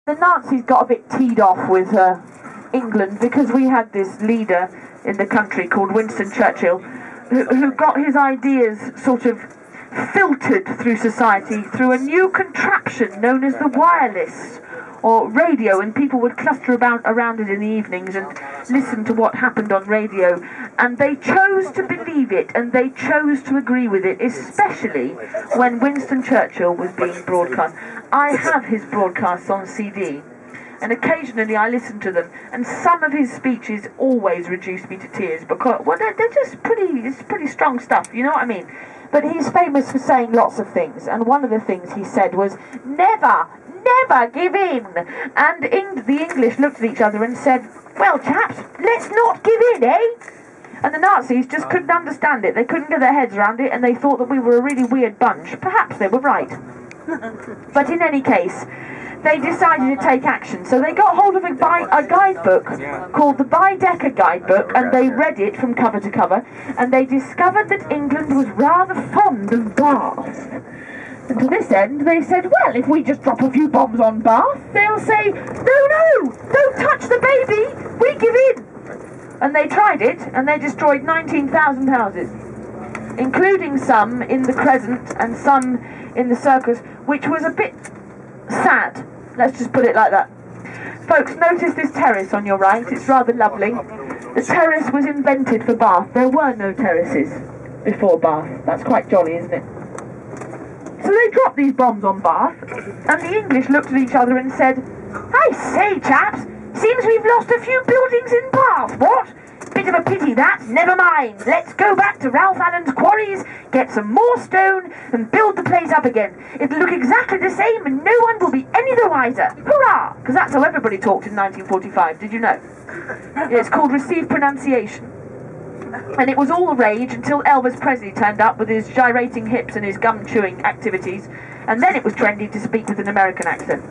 The Nazis got a bit teed off with England because we had this leader in the country called Winston Churchill who got his ideas sort of filtered through society through a new contraption known as the wireless or radio, and people would cluster around it in the evenings and listen to what happened on radio, and they chose to believe it and they chose to agree with it, especially when Winston Churchill was being broadcast. I have his broadcasts on CD, and occasionally I listen to them, and some of his speeches always reduce me to tears because, well, they're just pretty strong stuff, you know what I mean? But he's famous for saying lots of things, and one of the things he said was, never give in. And the English looked at each other and said, well, chaps, let's not give in, eh? And the Nazis just couldn't understand it. They couldn't get their heads around it, and they thought that we were a really weird bunch. Perhaps they were right. But in any case, they decided to take action. So they got hold of a guidebook called the Baedeker Guidebook, and they read it from cover to cover, and they discovered that England was rather fond of Bath. And to this end, they said, well, if we just drop a few bombs on Bath, they'll say, no, don't touch the baby, we give in. And they tried it, and they destroyed 19,000 houses, including some in the Crescent and some in the Circus, which was a bit sad. Let's just put it like that. Folks, notice this terrace on your right. It's rather lovely. The terrace was invented for Bath. There were no terraces before Bath. That's quite jolly, isn't it? So they dropped these bombs on Bath, and the English looked at each other and said, I say, chaps, seems we've lost a few buildings in Bath, what? Bit of a pity that, never mind. Let's go back to Ralph Allen's quarries, get some more stone, and build the place up again. It'll look exactly the same, and no one will be any the wiser. Hurrah! Because that's how everybody talked in 1945, did you know? It's called received pronunciation. And it was all the rage until Elvis Presley turned up with his gyrating hips and his gum-chewing activities, and then it was trendy to speak with an American accent.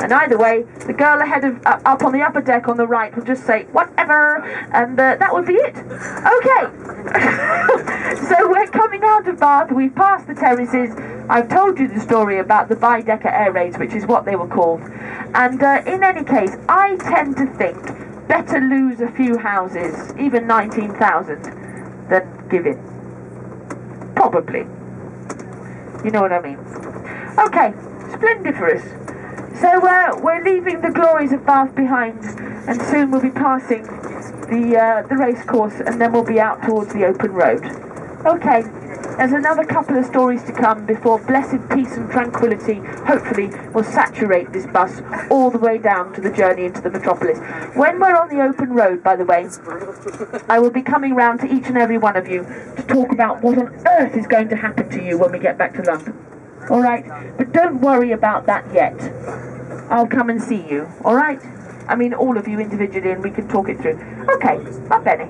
And either way, the girl ahead of up on the upper deck on the right would just say, whatever, and that would be it. Okay. So we're coming out of Bath, we've passed the terraces, I've told you the story about the Baedeker air raids, which is what they were called. And in any case, I tend to think better lose a few houses, even 19,000, than give in. Probably. You know what I mean. Okay, splendiferous. So we're leaving the glories of Bath behind, and soon we'll be passing the race course, and then we'll be out towards the open road. Okay, there's another couple of stories to come before blessed peace and tranquility, hopefully, will saturate this bus all the way down to the journey into the metropolis. When we're on the open road, by the way, I will be coming round to each and every one of you to talk about what on earth is going to happen to you when we get back to London. Alright, but don't worry about that yet. I'll come and see you, alright? I mean all of you individually, and we can talk it through. Okay, va bene.